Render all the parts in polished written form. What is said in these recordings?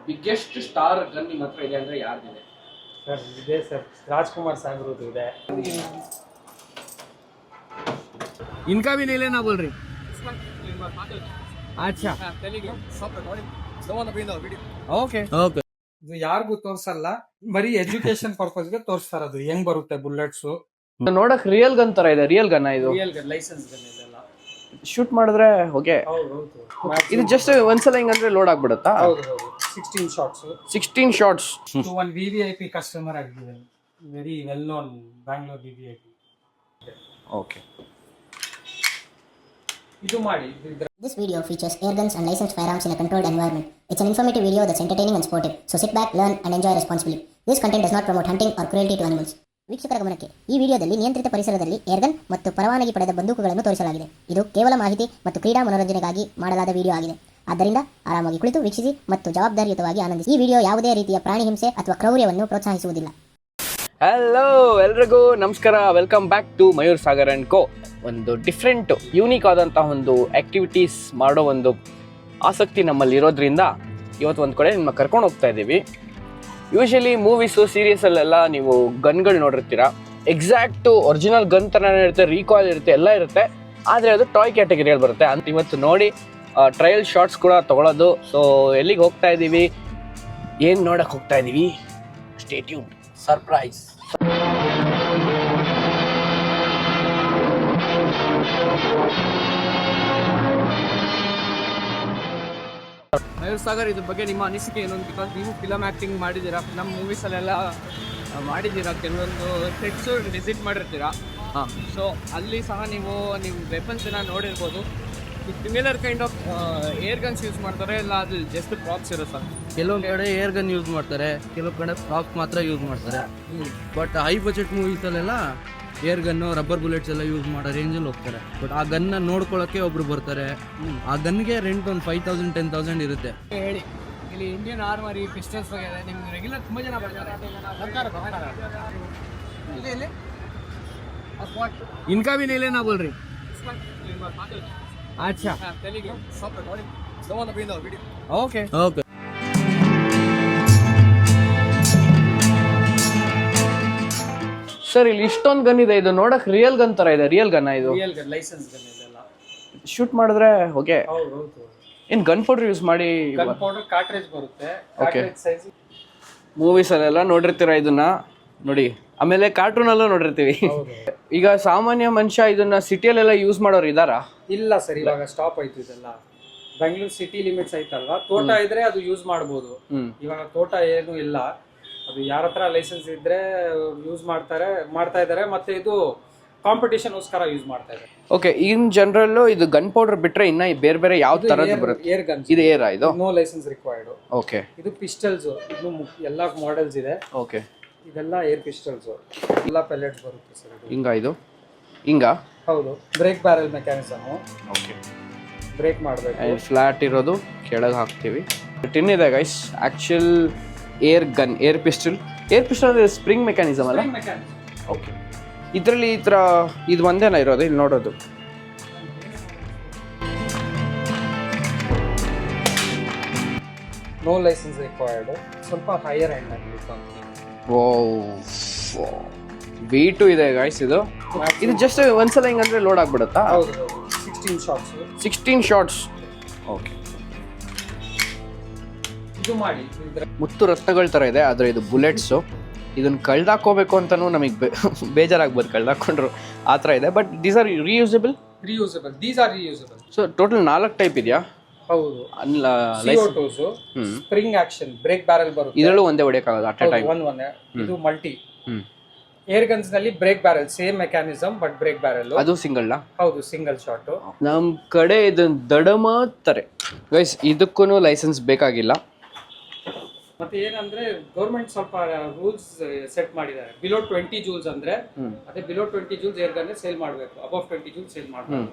Biggest star gun ನಿಮ್ಮ ಹತ್ರ ಇದೆ ಅಂದ್ರೆ ಯಾರ್ದಿದೆ? ಸರ್ ಇದೆ ಸರ್, ರಾಜ್ಕುಮಾರ್ ಸಾಗರದ್ದು ಇದೆ. इनका भी नहीं लेना बोल रही। अच्छा ಓಕೆ ಓಕೆ. ಇದು ಯಾರಿಗೂ ತೋರ್ಸಲ್ಲ, ಬರೀ ಎಜುಕೇಶನ್ ಪರ್ಪಸ್ಗೆ ತೋರಿಸ್ತಾರ. ಅದು ಹೆಂಗ್ ಬರುತ್ತೆ ಬುಲೆಟ್ಸ್. ನೋಡಕ್ ರಿಯಲ್ ಗನ್ ತರ ಇದೆ. ರಿಯಲ್ ಗನ್ ಇದು? ರಿಯಲ್ ಗನ್, ಲೈಸೆನ್ಸ್ ಗನ್ ಇದೆಲ್ಲ. ಶೂಟ್ ಮಾಡಿದ್ರೆ ಓಕೆ. ಹೌದು. ಇದು ಜಸ್ಟ್ ಒಂದ್ಸಲ ಹಿಂಗಂದ್ರೆ ಲೋಡ್ ಆಗ್ಬಿಡುತ್ತಾ? ಹೌದು. 16 ಶಾಟ್ಸ್. 16 ಶಾಟ್ಸ್. ಇದು ಒಂದು VVIP ಕಸ್ಟಮರ್ ಆಗಿದೆ, very well known Bangalore VVIP. Okay. ಇದು ಮಾಡಿ. This video features air guns and licensed firearms in a controlled environment. It's an informative video that's entertaining and sportive, so sit back, learn and enjoy responsibly. This content does not promote hunting or cruelty to animals. ವೀಕ್ಷಕರ ಗಮನಕ್ಕೆ, ಈ ವಿಡಿಯೋದಲ್ಲಿ ನಿಯಂತ್ರಿತ ಪರಿಸರದಲ್ಲಿ air gun ಮತ್ತು ಪರವಾನಗಿ ಪಡೆದ ಬಂದೂಕುಗಳನ್ನು ತೋರಿಸಲಾಗಿದೆ. ಇದು ಕೇವಲ ಮಾಹಿತಿ ಮತ್ತು ಕ್ರೀಡಾ ಮನೋರಂಜನೆಗಾಗಿ ಮಾಡಲಾದ ವಿಡಿಯೋ ಆಗಿದೆ. ಆದ್ದರಿಂದ ಆರಾಮಾಗಿ ಕುಳಿತು ವೀಕ್ಷಿಸಿ ಮತ್ತು ಜವಾಬ್ದಾರಿಯುತವಾಗಿ ಆನಂದಿಸಿ. ಈ ವಿಡಿಯೋ ಯಾವುದೇ ರೀತಿಯ ಪ್ರಾಣಿ ಹಿಂಸೆ ಅಥವಾ ಕ್ರೌರ್ಯವನ್ನು ಪ್ರೋತ್ಸಾಹಿಸುವುದಿಲ್ಲ. ಹಲೋ ಎಲ್ರಿಗೂ ನಮಸ್ಕಾರ, welcome back to Mayur Sagar and co. ಒಂದು ಡಿಫ್ರೆಂಟ್ ಯೂನಿಕ್ ಆದಂತಹ ಒಂದು ಆಕ್ಟಿವಿಟೀಸ್ ಮಾಡೋ ಒಂದು ಆಸಕ್ತಿ ನಮ್ಮಲ್ಲಿ ಇರೋದ್ರಿಂದ ಇವತ್ತು ಒಂದು ಕಡೆ ನಿಮ್ಮ ಕರ್ಕೊಂಡು ಹೋಗ್ತಾ ಇದ್ದೀವಿ. ಯೂಶಲಿ ಮೂವೀಸು ಸೀರೀಸಲ್ಲೆಲ್ಲ ನೀವು ಗನ್ಗಳು ನೋಡಿರ್ತೀರ. ಎಕ್ಸಾಕ್ಟು ಒರಿಜಿನಲ್ ಗನ್ ಥರನೇ ಇರುತ್ತೆ, ರೀಕಾಯಿಲ್ ಇರುತ್ತೆ, ಎಲ್ಲ ಇರುತ್ತೆ. ಆದರೆ ಅದು ಟಾಯ್ ಕ್ಯಾಟಗರಿಯಲ್ಲಿ ಬರುತ್ತೆ ಅಂತ ಇವತ್ತು ನೋಡಿ ಟ್ರಯಲ್ ಶಾಟ್ಸ್ ಕೂಡ ತೊಗೊಳೋದು. ಸೊ ಎಲ್ಲಿಗೆ ಹೋಗ್ತಾ ಇದ್ದೀವಿ, ಏನು ನೋಡೋಕ್ಕೆ ಹೋಗ್ತಾ ಇದ್ದೀವಿ, stay tuned, surprise. Mayur Sagar, ಇದ್ರ ಬಗ್ಗೆ ನಿಮ್ಮ ಅನಿಸಿಕೆ ಏನು? ಬಿಕಾಸ್ ನೀವು ಫಿಲಮ್ ಆ್ಯಕ್ಟಿಂಗ್ ಮಾಡಿದ್ದೀರಾ, ಫಿಲಮ್ ಮೂವೀಸಲ್ಲೆಲ್ಲ ಮಾಡಿದ್ದೀರಾ, ಕೆಲವೊಂದು ಸೆಟ್ಸು ವಿಸಿಟ್ ಮಾಡಿರ್ತೀರಾ. ಹಾಂ, ಸೊ ಅಲ್ಲಿ ಸಹ ನೀವು ವೆಪನ್ಸನ್ನ ನೋಡಿರ್ಬೋದು. Similar kind of air guns use ಮಾಡ್ತಾರೆ, ಇಲ್ಲ ಅದು ಜಸ್ಟ್ ಪ್ರಾಪ್ಸ್ ಇರುತ್ತೆ? ಕೆಲವೊಂದು ಕಡೆ ಏರ್ ಗನ್ ಯೂಸ್ ಮಾಡ್ತಾರೆ, ಕೆಲವೊಂದು ಕಡೆ ಪ್ರಾಪ್ಸ್ ಮಾತ್ರ ಯೂಸ್ ಮಾಡ್ತಾರೆ. ಬಟ್ ಹೈ ಬಜೆಟ್ ಮೂವೀಸಲ್ಲೆಲ್ಲ ಏರ್ ಗನ್ನು, ರಬ್ಬರ್ ಬುಲೆಟ್ಸ್ ಎಲ್ಲ ಯೂಸ್ ಮಾಡೋ ರೇಂಜಲ್ಲಿ ಹೋಗ್ತಾರೆ. ಬಟ್ ಆ ಗನ್ನ ನೋಡ್ಕೊಳ್ಳೋಕ್ಕೆ ಒಬ್ರು ಬರ್ತಾರೆ. ಆ ಗನ್ಗೆ ರೆಂಟ್ ಒಂದು 5,000 10,000 ಇರುತ್ತೆ. ಹೇಳಿ, ಇಲ್ಲಿ ಇಂಡಿಯನ್ ಆರ್ಮರಿ ಪಿಸ್ಟಲ್ಸ್ ವಗೇರೆ ನಿಮ್ಗೆ ರೆಗ್ಯುಲರ್ ತುಂಬ ಜನ ಬರ್ತಾರೆ. इनका भी नहीं लेना बोल रही। अच्छा ಓಕೆ ಓಕೆ. ಸರ್, ಇಲ್ಲಿ ಇಷ್ಟೊಂದು ಗನ್ ಇದೆ. ಇದು ನೋಡಕ್ ರಿಯಲ್ ಗನ್ ತರ ಇದೆ. ರಿಯಲ್ ಗನ್ ಇದು? ರಿಯಲ್ ಗನ್, ಲೈಸೆನ್ಸ್ ಗನ್ ಇದೆಲ್ಲ. ಶೂಟ್ ಮಾಡಿದ್ರೆ ಓಕೆ. ಹೌದು. ಏನ್ ಗನ್ ಪೌಡರ್ ಯೂಸ್ ಮಾಡಿ? ಗನ್ ಪೌಡರ್ ಕಾರ್ಟ್ರೇಜ್ ಬರುತ್ತೆ. ಕಾರ್ಟ್ರೇಜ್ ಸೈಜ್ ಮೂವೀಸ್ ಅಲ್ಲೆಲ್ಲ ನೋಡಿರ್ತೀರ ಇದನ್ನ ನೋಡಿ. ಆಮೇಲೆ ಕಾರ್ಟೂನ್ ಅಲ್ಲೂ ನೋಡಿರ್ತೀವಿ. ಈಗ ಸಾಮಾನ್ಯ ಮನುಷ್ಯ ಇದನ್ನ ಸಿಟಿಯಲ್ಲೆಲ್ಲ ಯೂಸ್ ಮಾಡೋರು ಇದಾರಾ? ಇಲ್ಲ ಸರ್, ಇವಾಗ ಸ್ಟಾಪ್ ಆಯ್ತು ಇದೆಲ್ಲ. ಬೆಂಗಳೂರು ಸಿಟಿ ಲಿಮಿಟ್ಸ್ ಐತಲ್ವಾ, ತೋಟ ಇದ್ರೆ ಅದು ಯೂಸ್ ಮಾಡ್ಬೋದು. ಇವಾಗ ತೋಟ ಏನು ಇಲ್ಲ, ಅದು ಯಾರ ಹತ್ರ ಲೈಸೆನ್ಸ್ ಇದ್ರೆ ಯೂಸ್ ಮಾಡ್ತಾ ಇದಾರೆ. ಮತ್ತೆ ಇದು ಕಾಂಪಿಟೇಷನ್ಗೋಸ್ಕರ ಯೂಸ್ ಮಾಡ್ತಾ ಇದ್ದಾರೆ. ಓಕೆ. ಇನ್ ಜನರಲ್ ಇದು ಗನ್ ಪೌಡರ್ ಬಿಟ್ರೆ ಇನ್ನ ಬೇರೆ ಬೇರೆ ಯಾವ ತರದ್ದು ಬರುತ್ತೆ? Air guns. ಇದು ಏರಾ? ಇದು ನೋ ಲೈಸೆನ್ಸ್ ರಿಕ್ವೈರ್ಡ್. ಓಕೆ. ಇದು ಪಿಸ್ಟಲ್ಸ್, ಇದು ಎಲ್ಲ ಮಾಡೆಲ್ಸ್ ಇದೆ. ಓಕೆ. ಇದೆಲ್ಲ ಏರ್ ಪಿಸ್ಟಲ್ಸ್, ಎಲ್ಲ ಪೆಲೆಟ್ಸ್ ಬರುತ್ತೆ ಸರ್. ಇದು ಹಿಂಗ? ಹೌದು. Break barrel mechanism. Okay. Break ಮಾಡಬೇಕು. ಫ್ಲಾಟ್ ಇರೋದು ಕೆಳಗೆ ಹಾಕ್ತೀವಿ. ಟಿನ್ ಇದೆ guys. Actual air gun, air pistol spring mechanism ಅಲ್ಲ? ಓಕೆ. ಇದರಲ್ಲಿ ಈ ಥರ ಇದು ಒಂದೇನ ಇರೋದು ಇಲ್ಲಿ ನೋಡೋದು? No licence required. ಸ್ವಲ್ಪ ಹೈಯರ್ ಎಂಡ್ ಆಗಿದೆ. ಓ, V2 ಇದೆ ಗೈಸ್. ಇದು ಜಸ್ಟ್ ಒಂದ್ಸಲ ಹಿಂಗಂದ್ರೆ ಲೋಡ್ ಆಗ್ಬಿಡುತ್ತಾ? ಹೌದು. 16 ಶಾಟ್ಸ್. ಓಕೆ. ಇದು ಮಾಡಿ. ಮುತ್ತು ರತ್ನಗಳ ಥರ ಇದೆ, ಆದರೆ ಇದು ಬುಲೆಟ್ಸು. ಇದನ್ನು ಕಳ್ದಾಕೋಬೇಕು ಅಂತಲೂ ನಮಗೆ ಬೇಜಾರಾಗ್ಬೋದು, ಕಳ್ದಾಕೊಂಡ್ರು ಆ ಥರ ಇದೆ. But these are reusable. So total 4 type ಇದೆಯಾ? ಹೌದು. ಸ್ಪ್ರಿಂಗ್ ಆಕ್ಷನ್, ಬ್ರೇಕ್ ಬ್ಯಾರಲ್ ಬರುತ್ತೆ. ಇದರಲ್ಲೂ ಒಂದೇ ಹೊಡೆಯಕ್ಕಾಗೋದು ಅಟ್ ಎ ಟೈಮ್? ಒಂದೇ. ಇದು ಮಲ್ಟಿ. ಏರ್ ಗನ್ಸ್ ನಲ್ಲಿ break barrel same mechanism, but break barrel ಅದು ಸಿಂಗಲ್? ಹೌದು, ಸಿಂಗಲ್ ಶಾಟ್. ನಮ್ಮ ಕಡೆ ಇದನ್ನ ದಡಮಾತಾರೆ ಗೈಸ್. ಇದಕ್ಕೂ ಲೈಸೆನ್ಸ್ ಬೇಕಾಗಿಲ್ಲ. ಮತ್ತೆ ಏನಂದ್ರೆ ಗೌರ್ಮೆಂಟ್ ಸ್ವಲ್ಪ ರೂಲ್ಸ್ ಸೆಟ್ ಮಾಡಿದ್ದಾರೆ. ಬಿಲೋ 20 ಜೂಲ್ಸ್ ಅಂದ್ರೆ ಅದೇ below 20 Jules air gun sale ಮಾಡಬೇಕು. ಅಬವ್ 20 ಜೂಲ್ಸ್ ಸೇಲ್ ಮಾಡಬೇಕು.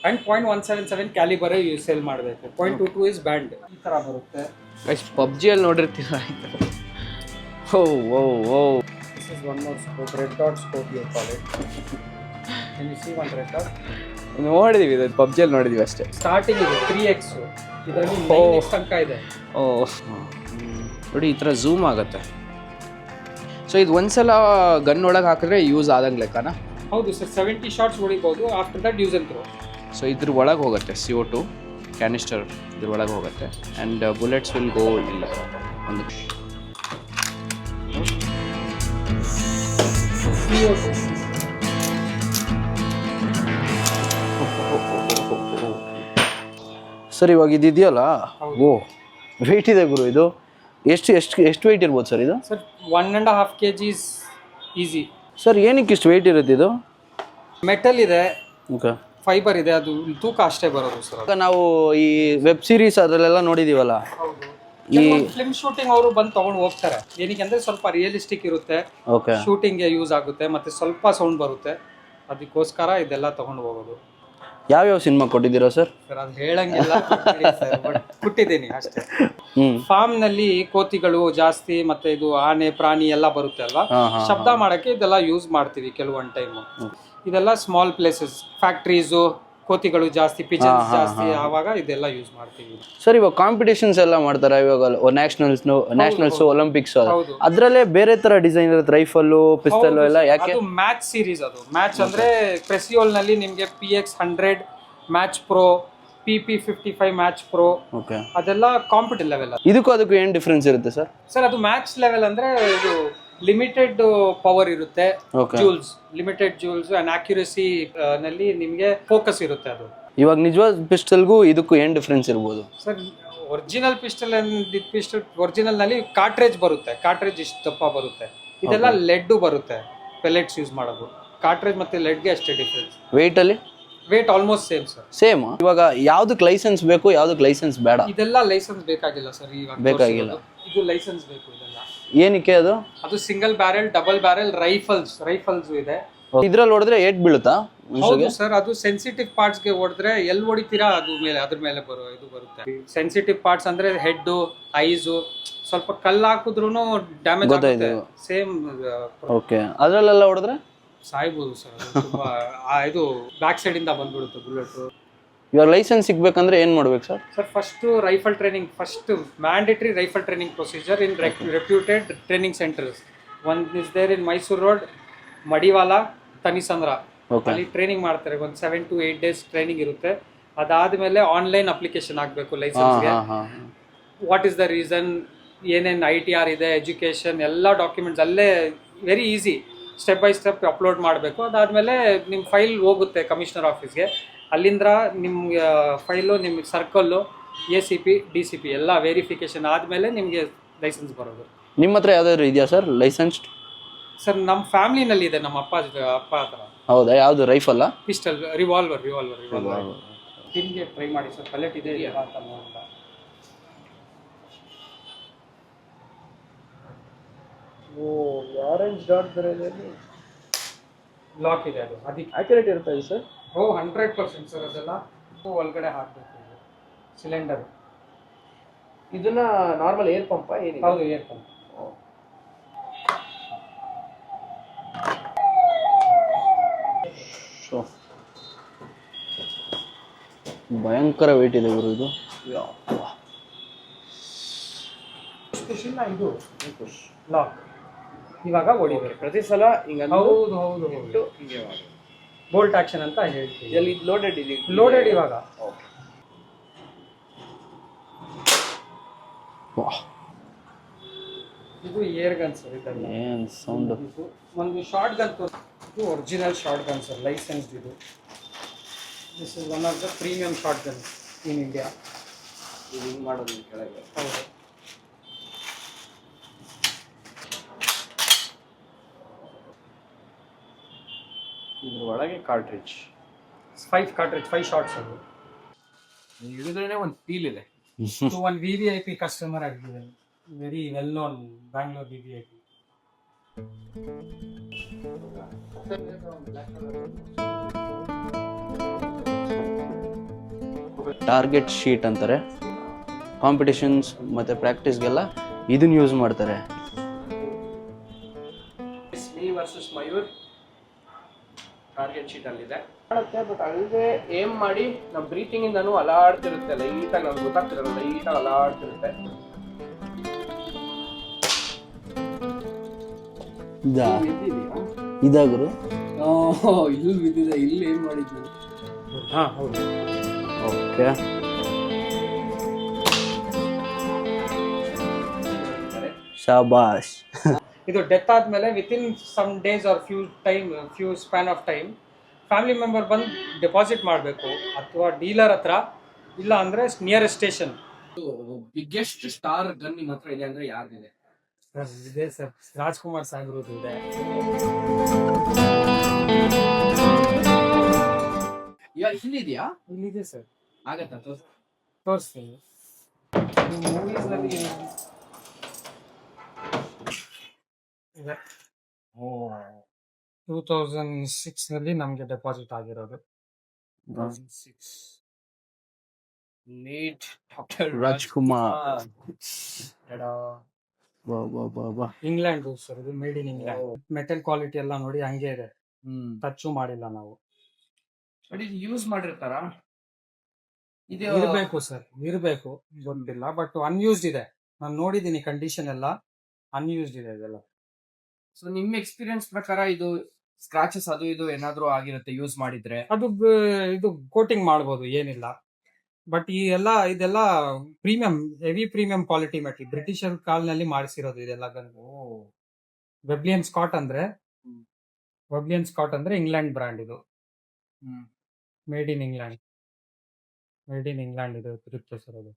ಅಂಡ್ .177 ಕ್ಯಾಲಿಬರ್ ಸೇಲ್ ಮಾಡಬೇಕು. .22 ಇಸ್ ಬ್ಯಾಂಡ್. ಈ ತರ ಬರುತ್ತೆ ಗೈಸ್. ಪಬ್ಜಿಯಲ್ಲಿ ನೋಡಿರ್ತೀರ. ಓ ಓ ಓ. This is one more scope, red dot scope you call it. Can you see one red dot? ನೋಡಿದೀವಿ, ಇದು ಪಬ್ಜಿಯಲ್ಲಿ ನೋಡಿದೀವಿ ಅಷ್ಟೇ. ಸ್ಟಾರ್ಟಿಂಗ್ ಇದೆ 3x. ಇದರಲ್ಲಿ 9x ತನಕ ಇದೆ. ಓ ನೋಡಿ ಈ ಥರ ಝೂಮ್ ಆಗುತ್ತೆ. ಸೊ ಇದು ಒಂದ್ಸಲ ಗನ್ ಒಳಗೆ ಹಾಕಿದ್ರೆ ಯೂಸ್ ಆದಂಗೆ ಲೆಕ್ಕನ? ಹೌದು ಸರ್, 70 ಶಾಟ್ಸ್ ಹೊಡಿಬೋದು. After that use and throw. So ಇದ್ರ ಒಳಗೆ ಹೋಗುತ್ತೆ CO2 ಕ್ಯಾನಿಸ್ಟರ್, ಇದ್ರ ಒಳಗೆ ಹೋಗುತ್ತೆ ಆ್ಯಂಡ್ ಬುಲೆಟ್ಸ್ ವಿಲ್ ಗೋ ಇಲ್ಲ ಒಂದು. ಸರ್ ಇವಾಗ ಇದೆಯಲ್ಲ, ಓ ವೆಯ್ಟ್ ಇದೆ ಗುರು. ಇದು ಎಷ್ಟು ವೆಯ್ಟ್ ಇರ್ಬೋದು ಸರ್ ಇದು? Sir 1.5 kg easy. ಸರ್ ಏನಕ್ಕೆ ಇಷ್ಟು ವೆಯ್ಟ್ ಇರುತ್ತೆ ಇದು? ಮೆಟಲ್ ಇದೆ, ಓಕೆ, ಫೈಬರ್ ಇದೆ, ಅದು ತೂಕ ಅಷ್ಟೇ ಬರೋದು ಸರ್. ಇವಾಗ ನಾವು ಈ ವೆಬ್ ಸೀರೀಸ್ ಅದರಲ್ಲೆಲ್ಲ ನೋಡಿದೀವಲ್ಲ, ಫಿಲ್ಮ್ ಶೂಟಿಂಗ್ ಅವರು ಬಂದು ತಗೊಂಡು ಹೋಗ್ತಾರೆ. ಏನಕ್ಕೆ ಅಂದ್ರೆ ಸ್ವಲ್ಪ ರಿಯಲಿಸ್ಟಿಕ್ ಇರುತ್ತೆ, ಓಕೆ, ಶೂಟಿಂಗ್ಗೆ ಯೂಸ್ ಆಗುತ್ತೆ, ಮತ್ತೆ ಸ್ವಲ್ಪ ಸೌಂಡ್ ಬರುತ್ತೆ, ಅದಕ್ಕೋಸ್ಕರ ಇದೆಲ್ಲ ತಗೊಂಡು ಹೋಗೋದು. ಯಾವ್ಯಾವ ಸಿನಿಮಾ ಕೊಟ್ಟಿದ್ದೀರಾ ಸರ್? ಸರ್ ಅದು ಹೇಳಂಗಿಲ್ಲ ಸರ್, ಬಟ್ ಕೊಟ್ಟಿದ್ದೀನಿ ಅಷ್ಟೇ. ಹ್ಞೂ, ಫಾರ್ಮ್ ನಲ್ಲಿ ಕೋತಿಗಳು ಜಾಸ್ತಿ, ಮತ್ತೆ ಇದು ಆನೆ ಪ್ರಾಣಿ ಎಲ್ಲ ಬರುತ್ತೆ ಅಲ್ವಾ, ಶಬ್ದ ಮಾಡಕ್ಕೆ ಇದೆಲ್ಲ ಯೂಸ್ ಮಾಡ್ತೀವಿ ಕೆಲವೊಂದು ಟೈಮ್. ಇದೆಲ್ಲ ಸ್ಮಾಲ್ ಪ್ಲೇಸಸ್, ಫ್ಯಾಕ್ಟ್ರೀಸು, ಕೋತಿಗಳು ಜಾಸ್ತಿ, ಪಿಜನ್ಸ್ ಜಾಸ್ತಿ, ಆವಾಗ ಇದೆಲ್ಲ ಯೂಸ್ ಮಾಡ್ತೀವಿ. ಸರ್ ಇವಾಗ ಕಾಂಪಿಟೇಷನ್ಸ್ ಎಲ್ಲ ಮಾಡ್ತಾರೆ ಇವಾಗ, ನ್ಯಾಷನಲ್ಸ್ ಒಲಿಂಪಿಕ್ಸ್ ಹೌದು. ಅದರಲ್ಲೇ ಬೇರೆ ತರ ಡಿಸೈನ್ ಇರುತ್ತೆ, ರೈಫಲು ಪಿಸ್ತಲ್ ಎಲ್ಲ. ಯಾಕೆ? ಅದು ಮ್ಯಾಚ್ ಸೀರೀಸ್. ಅದು ಮ್ಯಾಚ್ ಅಂದ್ರೆ ಕ್ರೆಸಿಯೋಲ್ ನಲ್ಲಿ ನಿಮ್ಗೆ PX100 match pro, PP55 match pro, okay, ಅದೆಲ್ಲ ಕಾಂಪಿಟೇಟಿವ್ ಲೆವೆಲ್. ಅದಕ್ಕೂ ಏನು ಡಿಫ್ರೆನ್ಸ್ ಇರುತ್ತೆ ಸರ್? ಸರ್ ಅದು ಮ್ಯಾಚ್ ಲೆವೆಲ್ ಅಂದ್ರೆ ಇದು ಲಿಮಿಟೆಡ್ ಪವರ್ ಇರುತ್ತೆ, Jules, limited Jules and accuracy ನಲ್ಲಿ ನಿಮ್ಗೆ ಫೋಕಸ್ ಇರುತ್ತೆ. ಅದು ಇವಾಗ ನಿಜವಾದ ಪಿಸ್ಟಲ್ಗೂ ಇದಕ್ಕೂ ಏನು ಡಿಫ್ರೆನ್ಸ್ ಇರ್ಬೋದು ಸರ್? ಒರಿಜಿನಲ್ ಪಿಸ್ಟಲ್ ಒರಿಜಿನಲ್ ನಲ್ಲಿ ಕಾರ್ಟ್ರೇಜ್ ಬರುತ್ತೆ, ಕಾರ್ಟ್ರೇಜ್ ಇಷ್ಟು ದಪ್ಪ ಬರುತ್ತೆ. ಇದೆಲ್ಲ ಲೆಡ್ ಬರುತ್ತೆ, ಪೆಲೆಟ್ಸ್ ಯೂಸ್ ಮಾಡೋದು. ಕಾರ್ಟ್ರೇಜ್ ಮತ್ತೆ ಲೆಡ್ಗೆ ಅಷ್ಟೇ ಡಿಫ್ರೆನ್ಸ್. ವೆಯ್ಟ್ ಅಲ್ಲಿ weight almost same sir. Same. ಇವಾಗ ಯಾವ್ದಕ್ಕೆ ಲೈಸೆನ್ಸ್ ಬೇಕು, ಯಾವ್ದಕ್ಕೆ ಲೈಸೆನ್ಸ್ ಬೇಡ? ಇದೆಲ್ಲ ಲೈಸೆನ್ಸ್ ಬೇಕಾಗಿಲ್ಲ ಸರ್ ಇವಾಗ. ಬೇಕಾಗಿಲ್ಲ. ಇದು ಲೈಸೆನ್ಸ್ ಬೇಕು ಇದೆಲ್ಲ. ಏನಕ್ಕೆ ಅದು? ಅದು single barrel, double barrel, rifles ಇದೆ. ಇದ್ರಲ್ಲಿ ಹೊಡೆದ್ರೆ ಏಟ್ ಬೀಳುತ್ತಾ? ಹೌದು ಸರ್, ಅದು ಸೆನ್ಸಿಟಿವ್ ಪಾರ್ಟ್ಸ್ ಗೆ ಹೊಡೆದ್ರೆ ಎಲ್ಲಿ ಹೊಡಿತೀರಾ ಅದ್ರ ಮೇಲೆ ಇದು ಬರುತ್ತೆ. ಸೆನ್ಸಿಟಿವ್ ಪಾರ್ಟ್ಸ್ ಅಂದ್ರೆ ಹೆಡ್, ಐಸು, ಸ್ವಲ್ಪ ಕಲ್ಲು ಹಾಕಿದ್ರು ಡ್ಯಾಮೇಜ್ ಆಗುತ್ತೆ. ಸೇಮ್. ಓಕೆ, ಅದ್ರಲ್ಲೆಲ್ಲ ಹೊಡೆದ್ರೆ ಸಾಯ್ಬೋದು ಸರ್. ತುಂಬಾ ಇದು ಬ್ಯಾಕ್ ಸೈಡ್ ಇಂದ ಬಂದ್ಬಿಡುತ್ತೆ ಬುಲೆಟ್. ಇವಾಗ ಲೈಸೆನ್ಸ್ ಸಿಗ್ಬೇಕಂದ್ರೆ ಏನ್ ಮಾಡ್ಬೇಕು ಸರ್? Sir first rifle training, first mandatory rifle training procedure in reputed training centres. One is there in Mysuru road, Madiwala, Thanisandra. ಅಲ್ಲಿ ಟ್ರೈನಿಂಗ್ ಮಾಡ್ತಾರೆ. ಒಂದು 7 to 8 days ಟ್ರೈನಿಂಗ್ ಇರುತ್ತೆ. ಅದಾದ್ಮೇಲೆ ಆನ್ಲೈನ್ ಅಪ್ಲಿಕೇಶನ್ ಆಗಬೇಕು ಲೈಸೆನ್ಸ್ಗೆ. ವಾಟ್ ಇಸ್ ದ ರೀಸನ್, ಏನೇನು ITR ಇದೆ, ಎಜುಕೇಶನ್ ಎಲ್ಲ ಡಾಕ್ಯುಮೆಂಟ್ಸ್ ಅಲ್ಲೇ very easy, step by step upload ಮಾಡಬೇಕು. ಅದಾದಮೇಲೆ ನಿಮ್ಮ ಫೈಲ್ ಹೋಗುತ್ತೆ ಕಮಿಷನರ್ ಆಫೀಸ್ಗೆ. ಅಲ್ಲಿಂದ ನಿಮ್ಮ ಫೈಲು, ನಿಮ್ಮ ಸರ್ಕಲ್ಲು, ACP, DCP ಎಲ್ಲ ವೆರಿಫಿಕೇಶನ್ ಆದಮೇಲೆ ನಿಮಗೆ ಲೈಸೆನ್ಸ್ ಬರೋದು. ನಿಮ್ಮ ಹತ್ರ ಯಾವ್ದಾದ್ರು ಇದೆಯಾ ಸರ್ ಲೈಸೆನ್ಸ್? ಸರ್ ನಮ್ಮ ಫ್ಯಾಮಿಲಿನಲ್ಲಿ ಇದೆ, ನಮ್ಮ ಅಪ್ಪ ಹತ್ರ. ಹೌದಾ? ಯಾವುದು? ರೈಫಲ್ಲ? Pistol, revolver. ನಿಮಗೆ ಟ್ರೈ ಮಾಡಿ ಸರ್, ಪೆಲೆಟ್ ಇದೆ ಅಂತ ನೋಡಿದ. ಓ, ಆರೆಂಜ್ ಡಾಟ್ ಬರೋದಲ್ಲಿ ಲಾಕ್ ಇದೆ. ಅದು ಅದಕ್ಕೆ ಆಕ್ಯುರೇಟ್ ಇರುತ್ತೆ ಸರ್? ಓ 100% ಸರ್. ಅದೆಲ್ಲ ಒಳಗಡೆ ಹಾಕಬೇಕು. ಸಿಲಿಂಡರ್ ಇದನ್ನ ನಾರ್ಮಲ್ ಏರ್ ಪಂಪ್? ಹೌದು, ಏರ್ ಪಂಪ್. ಭಯಂಕರ ವೇಟ್ ಇದೆ ಗುರು ಇದು. ಇದು ಲಾಕ್ ಇವಾಗ ಹೊಡಿಬೇಕು ಪ್ರತಿ ಸಲ ಹಿಂಗೆ. ಹೌದು. ಬೋಲ್ಟ್ ಆಕ್ಷನ್ ಅಂತ ಹೇಳ್ತೀವಿ. ಎಲ್ಲಿ ಲೋಡೆಡ್ ಇದೆ? ಲೋಡೆಡ್ ಇವಾಗ. ಇದು ಏರ್ ಗನ್ ಸರ್. ಇದೆಲ್ಲ ಏನು ಸೌಂಡ್. ಒಂದು ಶಾರ್ಟ್ ಗನ್, ಇದು original short gun sir, licence. ಇದು this is one of the premium short gun in India. ಇದು ಹಿಂಗೆ ಮಾಡೋದು ಕೆಳಗೆ. ಹೌದು. ಇದ್ರ ಒಳಗೆ ಕಾರ್ಟ್ರಿಡ್ಜ್, 5 cartridge, 5 ಶಾಟ್ಸ್. ಅದು ಹಿಡಿದ್ರೇನೆ ಒಂದು ಫೀಲ್ ಇದೆ. ಇದು ಒಂದು VVIP ಕಸ್ಟಮರ್ ಆಗಿದೆ, very well known Bangalore VVIP. Target sheet ಅಂತಾರೆ. ಕಾಂಪಿಟೇಷನ್ಸ್ ಮತ್ತು ಪ್ರಾಕ್ಟೀಸ್ಗೆಲ್ಲ ಇದನ್ನ ಯೂಸ್ ಮಾಡ್ತಾರೆ. Me versus Mayur target sheet ಅಲ್ಲಿದೆ. ಮಾಡುತ್ತೆ, ಬಟ್ ಅಲ್ಲದೆ ಏಮ್ ಮಾಡಿ ನಮ್ಮ ಬ್ರೀತಿಂಗ್ ಇಂದನೂ ಅಲಾಡ್ತಿರುತ್ತೆ, ಲೈಟಾಗಿ ನಮ್ಗೆ ಗೊತ್ತಾಗ್ತಿರಲ್ಲ, ಲೈಟಾಗಿ ಅಲಾಡ್ತಿರುತ್ತೆ. ಇದಾ ಗುರು? ಇಲ್ಲಿ ಬಿದ್ದಿದೆ, ಇಲ್ಲಿ ಏನ್ ಮಾಡಿದ್ವಿ? ಹಾ ಹೌದು. ಓಕೆ. ಶಾಬಾಷ್. ಇದು ಡೆತ್ ಆದ್ಮೇಲೆ within some days or few span of time family member ಬಂದು ಡೆಪಾಸಿಟ್ ಮಾಡಬೇಕು, ಅಥವಾ ಡೀಲರ್ ಹತ್ರ, ಇಲ್ಲ ಅಂದ್ರೆ nearest station. Biggest star gun ನಿಮ್ಮ ಹತ್ರ ಇದೆ ಅಂದ್ರೆ ಯಾರ್ದಿದೆ? ಇದೆ ಸರ್, ರಾಜ್ಕುಮಾರ್ ಸಾಗರದ್ದು ಇದೆ. ಇಲ್ಲಿದೆಯಾ? ಇಲ್ಲಿದೆ ಸರ್, ಆಗತ್ತಾ ತೋರಿಸ್ತೀನಿ. ಮೂವೀಸ್ ನಲ್ಲಿ ಇದೆ. 2006 ನಲ್ಲಿ ನಮ್ಗೆ ಡೆಪಾಸಿಟ್ ಆಗಿರೋದು. 2006 ಲೇಟ್ ಡಾಕ್ಟರ್ ರಾಜ್ಕುಮಾರ್. ಬಾ. ಇಂಗ್ಲೆಂಡ್ ಸರ್, ಇದು made in England. Metal quality ಎಲ್ಲ ನೋಡಿ ಹಂಗೆ ಇದೆ, ಟಚ್ ಮಾಡಿಲ್ಲ ನಾವು. ಬಟ್ ಇದು ಯೂಸ್ ಮಾಡಿರ್ತಾರಾ? ಇದು ಇರಬೇಕು ಸರ್, ಇರಬೇಕು, ಗೊತ್ತಿಲ್ಲ. ಬಟ್ ಅನ್ಯೂಸ್ಡ್ ಇದೆ, ನಾನು ನೋಡಿದ್ದೀನಿ, ಕಂಡೀಷನ್ ಎಲ್ಲ ಅನ್ಯೂಸ್ಡ್ ಇದೆ ಇದೆಲ್ಲ. ಸೊ ನಿಮ್ಮ ಎಕ್ಸ್ಪೀರಿಯನ್ಸ್ ಪ್ರಕಾರ ಇದು ಸ್ಕ್ರಾಚಸ್ ಅದು ಇದು ಏನಾದ್ರೂ ಆಗಿರುತ್ತೆ ಯೂಸ್ ಮಾಡಿದ್ರೆ? ಅದು ಇದು ಕೋಟಿಂಗ್ ಮಾಡ್ಬೋದು, ಏನಿಲ್ಲ. ಬಟ್ ಇದೆಲ್ಲ premium, heavy premium quality metal, ಬ್ರಿಟಿಷರ್ ಕಾಲ್ನಲ್ಲಿ ಮಾಡಿಸಿರೋದು ಇದೆಲ್ಲ. ವೆಬ್ಲಿಯನ್ ಸ್ಕಾಟ್ ಅಂದ್ರೆ ಇಂಗ್ಲೆಂಡ್ ಬ್ರ್ಯಾಂಡ್ ಇದು. ಮೇಡ್ ಇನ್ ಇಂಗ್ಲೆಂಡ್ ಇದು ಇರುತ್ತೆ ಸರ್. ಅದು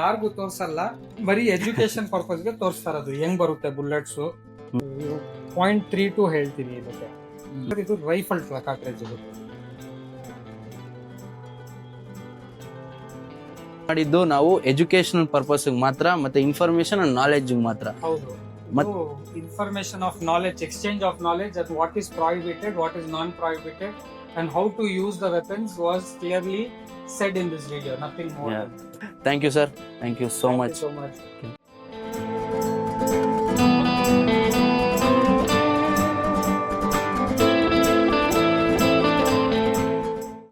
ಯಾರಿಗೂ ತೋರ್ಸಲ್ಲ, ಬರೀ ಎಜುಕೇಶನ್ ಪರ್ಪಸ್ಗೆ ತೋರಿಸ್ತಾರೆ. ಅದು ಹೆಂಗ್ ಬರುತ್ತೆ ಬುಲೆಟ್ಸ್. 0.32 ಹೇಳ್ತೀನಿ ಇದಕ್ಕೆ. ಇದು ರೈಫಲ್ ಕಾರ್ಟ್ರೇಜ್ ಇದು. ಮಾಡಿದ್ದು ನಾವು ಎಜುಕೇಶನಲ್ ಪರ್ಪಸ್ ಮಾತ್ರ, ಮತ್ತೆ ಇನ್ಫಾರ್ಮೇಶನ್ ಅಂಡ್ ನಾಲೆಡ್ಜ್ ಮಾತ್ರ. ಹೌದು, information of knowledge, exchange of knowledge, that what is prohibited, what is non-prohibited, and how to use the weapons was clearly said in this video. Nothing more. Thank you, sir. Thank you so much. Thank you so much.